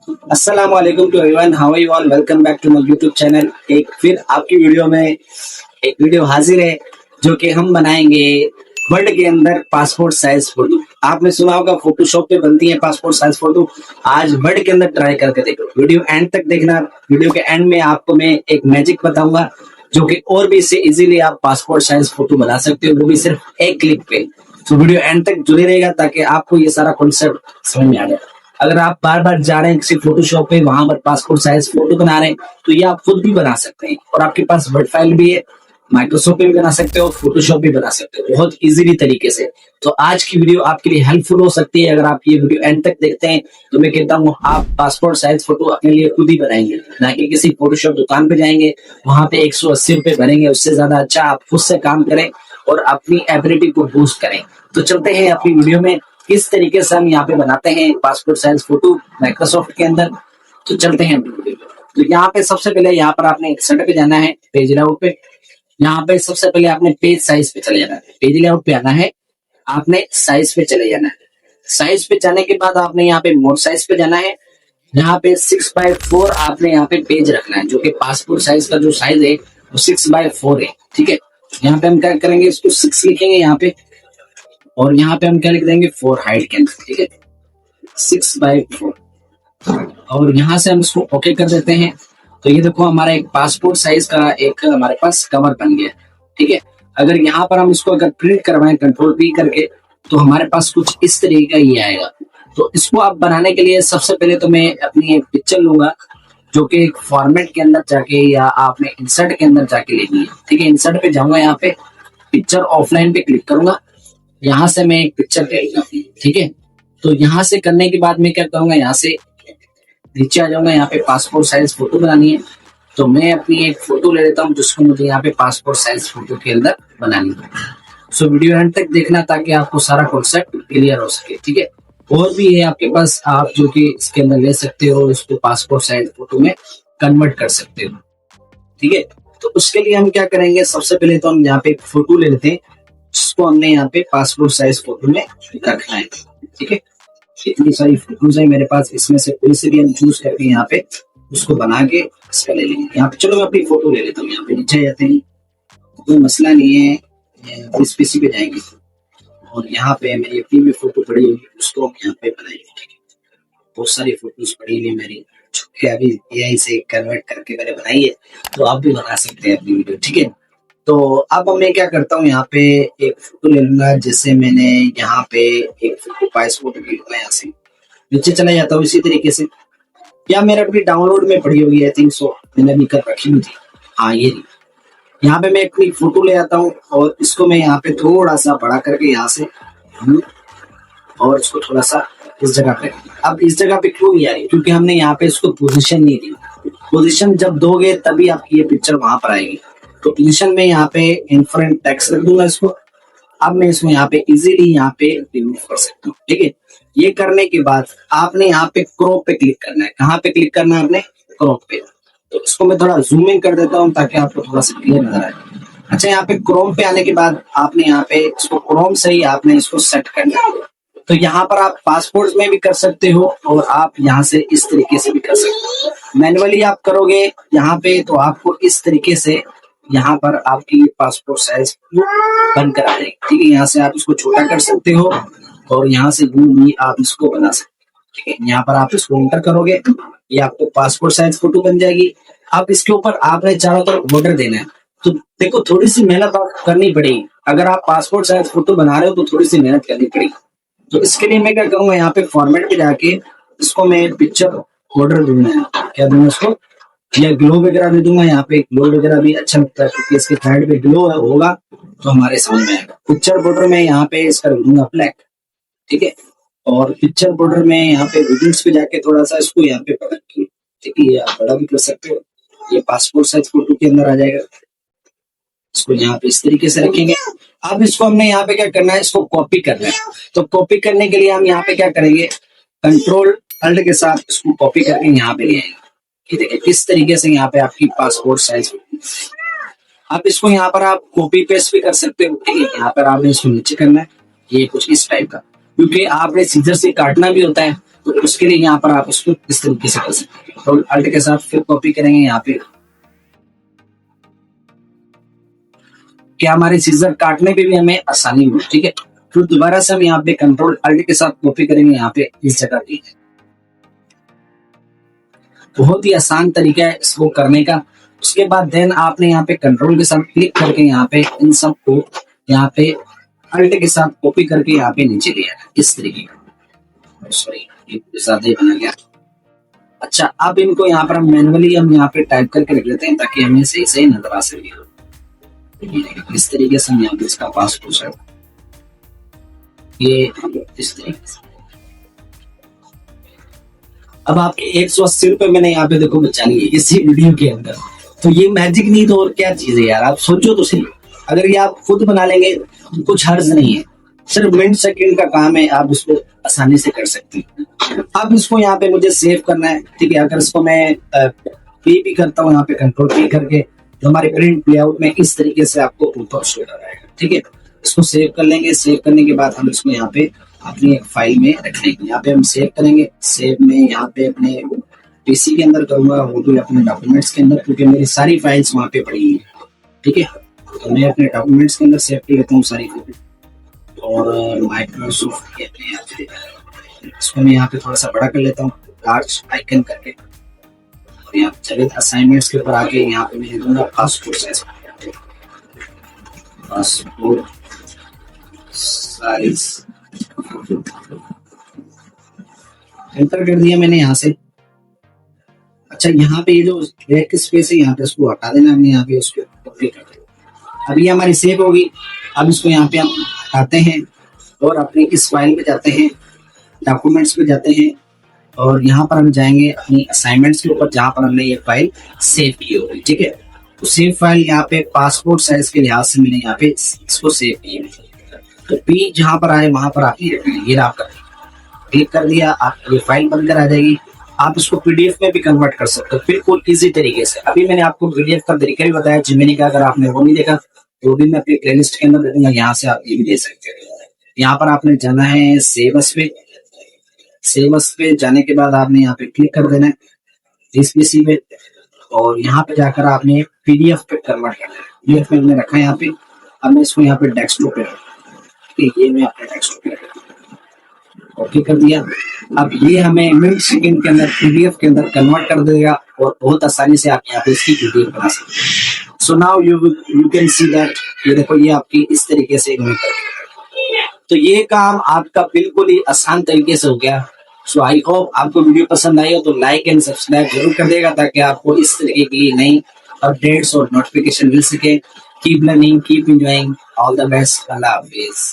अस्सलाम वालेकुम to everyone, how are you all? Welcome back to my YouTube channel. एक फिर आपकी वीडियो में एक वीडियो हाजिर है जो कि हम बनाएंगे वर्ड के अंदर पासपोर्ट साइज फोटो। आपने सुना होगा फोटोशॉप पे बनती है पासपोर्ट साइज फोटो। आज वर्ड के अंदर ट्राई करके देखो, वीडियो एंड तक देखना। वीडियो के एंड में आपको मैं एक मैजिक बताऊंगा जो कि और भी इससे इजीली आप पासपोर्ट साइज फोटो बना सकते हो, वो भी सिर्फ एक क्लिक पे। तो वीडियो एंड तक जुड़े रहेगा ताकि आपको ये सारा कॉन्सेप्ट समझ में आ जाए। अगर आप बार बार जा रहे हैं किसी फोटोशॉप पे, वहां पर पासपोर्ट साइज फोटो बना रहे हैं, तो ये आप खुद भी बना सकते हैं। और आपके पास वर्ड फाइल भी है, माइक्रोसॉफ्ट पे भी बना सकते हो, फोटोशॉप भी बना सकते हो बहुत इजीली तरीके से। तो आज की वीडियो आपके लिए हेल्पफुल हो सकती है। अगर आप ये वीडियो एंड तक देखते हैं तो मैं कहता हूँ आप पासपोर्ट साइज फोटो अपने लिए खुद ही बनाएंगे, ना कि किसी फोटोशॉप दुकान पे जाएंगे, वहां पे 180 रुपए भरेंगे। उससे ज्यादा अच्छा आप खुद से काम करें और अपनी एबिलिटी को बूस्ट करें। तो चलते हैं अपनी वीडियो में, किस तरीके से हम यहाँ पे बनाते हैं पासपोर्ट साइज फोटो माइक्रोसॉफ्ट के अंदर। तो चलते हैं वीडियो में। तो यहाँ पे सबसे पहले यहाँ पर आपने सेटअप पे जाना है, पेज लेआउट पे। यहाँ पे सबसे पहले आपने पेज साइज पे चले जाना है, पेज लेआउट पे आना है, आपने साइज पे चले जाना है। साइज पे जाने के बाद आपने यहाँ पे मोर साइज पे जाना है। यहाँ पे 6x4 आपने यहाँ पे पेज रखना है, जो कि पासपोर्ट साइज का जो साइज है वो 6x4 है। ठीक है, यहाँ पे हम क्या करेंगे, इसको 6 लिखेंगे यहाँ पे, और यहाँ पे हम क्या लिख देंगे 4 हाइट के अंदर। ठीक है, 6x4, और यहाँ से हम इसको ओके कर देते हैं। तो ये देखो हमारा एक पासपोर्ट साइज का एक हमारे पास कवर बन गया। ठीक है, अगर यहाँ पर हम इसको अगर प्रिंट करवाएं कंट्रोल P करके, तो हमारे पास कुछ इस तरीके का ये आएगा। तो इसको आप बनाने के लिए सबसे पहले तो मैं अपनी एक पिक्चर लूंगा, जो कि एक फॉर्मेट के अंदर जाके या आपने इंसर्ट के अंदर जाके लेनी है। ठीक है, इंसर्ट पे जाऊंगा, यहाँ पे पिक्चर ऑफलाइन पे क्लिक करूंगा, यहाँ से मैं एक पिक्चर करूंगा। ठीक है, तो यहाँ से करने के बाद मैं क्या करूंगा, यहाँ से नीचे आ जाऊंगा, यहाँ पे पासपोर्ट साइज फोटो बनानी है। तो मैं अपनी एक फोटो ले लेता हूँ जिसको मुझे यहाँ पे पासपोर्ट साइज फोटो के अंदर बनानी है। सो वीडियो एंड तक देखना ताकि आपको सारा कॉन्सेप्ट क्लियर हो सके। ठीक है, और भी है आपके पास, आप जो कि इसके अंदर ले सकते हो, इसको पासपोर्ट साइज फोटो में कन्वर्ट कर सकते हो। ठीक है, तो उसके लिए हम क्या करेंगे, सबसे पहले तो हम यहाँ पे एक फोटो ले लेते हैं जिसको हमने यहाँ पे पासपोर्ट साइज फोटो में रखना है। ठीक है, इतनी सारी फोटोज है मेरे पास, इसमें से कोई से भी हम चूज करके यहाँ पे उसको बना के इसका ले लेंगे। यहाँ पे चलो मैं अपनी फोटो ले लेता हूँ, यहाँ पे नीचे जाते हैं, कोई मसला नहीं है, इस पीसी पे जाएंगे और यहाँ पे मेरी अपनी भी फोटो पड़ी होगी, उसको हम यहाँ पे बनाएंगे। ठीक है, बहुत सारी फोटोज पड़ी हुई मेरी, जो कि अभी यहीं से कन्वर्ट करके मैंने बनाई है। तो आप भी बना सकते हैं अपनी वीडियो। ठीक है, तो अब मैं क्या करता हूँ, यहाँ पे एक फोटो ले लूंगा, जैसे मैंने यहाँ पे एक फोटो पासपोर्ट ले लूंगा, यहाँ से नीचे चला जाता हूँ इसी तरीके से। या मेरे अभी डाउनलोड में पड़ी होगी, आई थिंक सो, मैंने अभी कर रखी हुई थी। हाँ, ये यहाँ पे मैं एक फोटो ले आता हूँ और इसको मैं यहाँ पे थोड़ा सा बड़ा करके यहाँ से और इसको थोड़ा सा इस जगह पे। अब इस जगह पे क्यों नहीं आ रही, क्योंकि हमने यहाँ पे इसको पोजीशन नहीं दी। पोजीशन जब दोगे तभी आपकी ये पिक्चर वहां पर आएगी। तो पोजीशन में यहाँ पे इन्फ्रेंट टेक्स्ट रख दूंगा इसको। अब मैं इसको यहाँ पे इजीली यहाँ पे रिमूव कर सकता हूँ। ठीक है, ये करने के बाद आपने यहाँ पे क्रॉप पे क्लिक करना है। कहाँ पे क्लिक करना है आपने, क्रॉप पे। तो इसको मैं थोड़ा जूम इन कर देता हूँ ताकि आपको थोड़ा सा क्लियर नजर आए। अच्छा, यहाँ पे क्रोम पे आने के बाद आपने यहाँ पे इसको क्रोम से ही आपने इसको सेट करना है। तो यहाँ पर आप पासपोर्ट में भी कर सकते हो और आप यहाँ से इस तरीके से भी कर सकते हो। मैनुअली आप करोगे यहाँ पे तो आपको इस तरीके से यहाँ पर आपकी पासपोर्ट साइज बन कर आ जाएगी। ठीक है, यहाँ से आप इसको छोटा कर सकते हो और यहाँ से भी आप इसको बना सकते हो। ठीक है, यहाँ पर आप इसको एंटर करोगे, ये आपको पासपोर्ट साइज फोटो बन जाएगी। अब इसके ऊपर आपने चारों तरफ बॉर्डर देना है। तो देखो थोड़ी सी मेहनत करनी पड़ेगी, अगर आप पासपोर्ट साइज फोटो बना रहे हो तो थोड़ी सी मेहनत करनी पड़ेगी। तो इसके लिए मैं क्या करूंगा, यहाँ पे फॉर्मेट पे जाके इसको मैं पिक्चर बॉर्डर दूंगा, क्या दूंगा इसको, या ग्लो वगैरह दे दूंगा। यहाँ पे ग्लो वगैरह भी अच्छा लगता है क्योंकि इसके साइड पे ग्लो होगा तो हमारे समझ में आएगा। पिक्चर बॉर्डर में यहाँ पे इसका दूंगा ब्लैक। ठीक है, और पिक्चर बॉर्डर में यहाँ पे विजुअल्स पे जाके थोड़ा सा इसको यहाँ पे पकड़ के, ठीक है, ये आप बड़ा भी कर सकते हो, ये पासपोर्ट साइज फोटो के अंदर आ जाएगा। इसको यहाँ पे इस तरीके से रखेंगे। अब इसको हमने यहाँ पे क्या करना है, इसको कॉपी करना है। तो कॉपी करने के लिए हम यहाँ पे क्या करेंगे, कंट्रोल अल्ट के साथ इसको कॉपी करके यहाँ पे ले आएंगे। ठीक है, इस तरीके से यहाँ पे आपकी पासपोर्ट साइज। अब इसको यहाँ पर आप कॉपी पेस्ट भी कर सकते हो। ठीक है, यहाँ पर आपने इसको नीचे करना है, ये कुछ इस टाइप का, क्योंकि आपने सीजर से काटना भी होता है तो उसके लिए यहाँ पर आप इसको इस तरीके से कर सकते हैं। तो अल्ट के साथ फिर कॉपी करेंगे यहाँ पे, क्या हमारे सीजर काटने पे भी हमें आसानी हो, ठीक है। फिर दोबारा से हम यहाँ पे कंट्रोल अल्ट के साथ कॉपी करेंगे यहाँ पे इस जगह पे। बहुत ही आसान तरीका है इसको करने का। उसके बाद देन आपने यहाँ पे कंट्रोल के साथ क्लिक करके यहाँ पे इन सब को यहाँ पे अल्ट के साथ कॉपी करके यहाँ पे नीचे ले आना इस तरीके का। सॉरी, ये साथ ही बना गया। अच्छा, अब इनको यहाँ पर हम मैनुअली हम यहाँ पे टाइप करके रख लेते हैं ताकि हमें सही सही नजर आ सके। इस तरीके से हम यहाँ पे इसका पासपोर्ट है ये इस तरीके से। अब आपके 180 रुपए मैंने यहाँ पे देखो बचा लिए इसी वीडियो के अंदर। तो ये मैजिक नहीं तो और क्या चीज है यार, आप सोचो तो सही। अगर ये आप खुद बना लेंगे तो कुछ हर्ज नहीं है, सिर्फ मिनट सेकंड का काम है, आप इसको आसानी से कर सकते हैं। अब इसको यहाँ पे मुझे सेव करना है, ठीक है। अगर इसको मैं पे भी करता हूँ यहाँ पे कंट्रोल पे करके, तो हमारे प्रिंट लेआउट में इस तरीके से आपको ऊपर शो हो जाएगा, ठीक है। इसको सेव कर लेंगे। सेव करने के बाद हम इसको यहाँ पे अपनी एक फाइल में रख लेंगे। यहाँ पे हम सेव करेंगे। सेव में यहाँ पे अपने पीसी के अंदर करूंगा, वो भी अपने डॉक्यूमेंट्स के अंदर, क्योंकि मेरी सारी फाइल्स वहाँ पे पड़ी हैं, ठीक है। तो मैं अपने डॉक्यूमेंट्स के अंदर सेव कर लेता हूँ सारी फाइल। और माइक्रोसॉफ्ट के अपने यहाँ पे इसको मैं यहाँ पे थोड़ा सा बड़ा कर लेता हूँ लार्ज आइकन करके। और यहाँ चलिए असाइनमेंट्स के ऊपर आके यहाँ पे मैं दूंगा passport size, passport size enter कर दिया मैंने यहाँ से। अच्छा, यहाँ पे ये जो ब्लैक स्पेस है यहाँ पे इसको हटा देना, हमने यहाँ पे उसको कॉपी कर दिया। अभी हमारी सेव होगी। अब इसको यहाँ पे हम हटाते हैं और अपनी इस फाइल पे जाते हैं, डॉक्यूमेंट्स पे जाते हैं और यहाँ पर हम जाएंगे अपनी असाइनमेंट्स के ऊपर जहाँ पर हमने ये फाइल सेव की होगी, ठीक है। तो सेव फाइल यहाँ पे पासपोर्ट साइज के लिहाज से मैंने यहाँ पे इसको सेव की है। तो पी जहाँ पर आए वहां पर आप ये आपका क्लिक कर दिया, आप ये फाइल बनकर आ जाएगी। आप इसको पीडीएफ में भी कन्वर्ट कर सकते हो बिल्कुल इजी तरीके से। अभी मैंने आपको पीडीएफ का तरीका भी बताया जिमिनी का, अगर आपने वो नहीं देखा तो भी मैं अपनी प्लेलिस्ट के अंदर दे दूंगा, यहाँ से आप ये भी दे सकते हो। यहाँ पर आपने जाना है सेव एस पे। सेव एस पे जाने के बाद आपने यहाँ पे क्लिक कर देना है इस पीसी पे, और यहाँ पे जाकर आपने पीडीएफ पे कन्वर्ट करना है। पीडीएफ में हमने रखा है यहाँ पे। अब मैं इसको यहाँ पे डेस्कटॉप पे, ये मैं अपने डेस्कटॉप पे ओके कर दिया। अब ये हमें मिनट सेकंड के अंदर पीडीएफ के अंदर कन्वर्ट कर देगा और बहुत आसानी से आप यहाँ पे इसकी पीडीएफ बना सकते हैं। So now you can see that, ये देखो ये आपकी इस तरीके से तो ये काम आपका बिल्कुल ही आसान तरीके से हो गया। सो आई होप आपको वीडियो पसंद आई हो तो लाइक एंड सब्सक्राइब जरूर कर देगा ताकि आपको इस तरीके की नई अपडेट्स और नोटिफिकेशन मिल सके। Keep learning, keep enjoying, all the best, Allah Hafiz.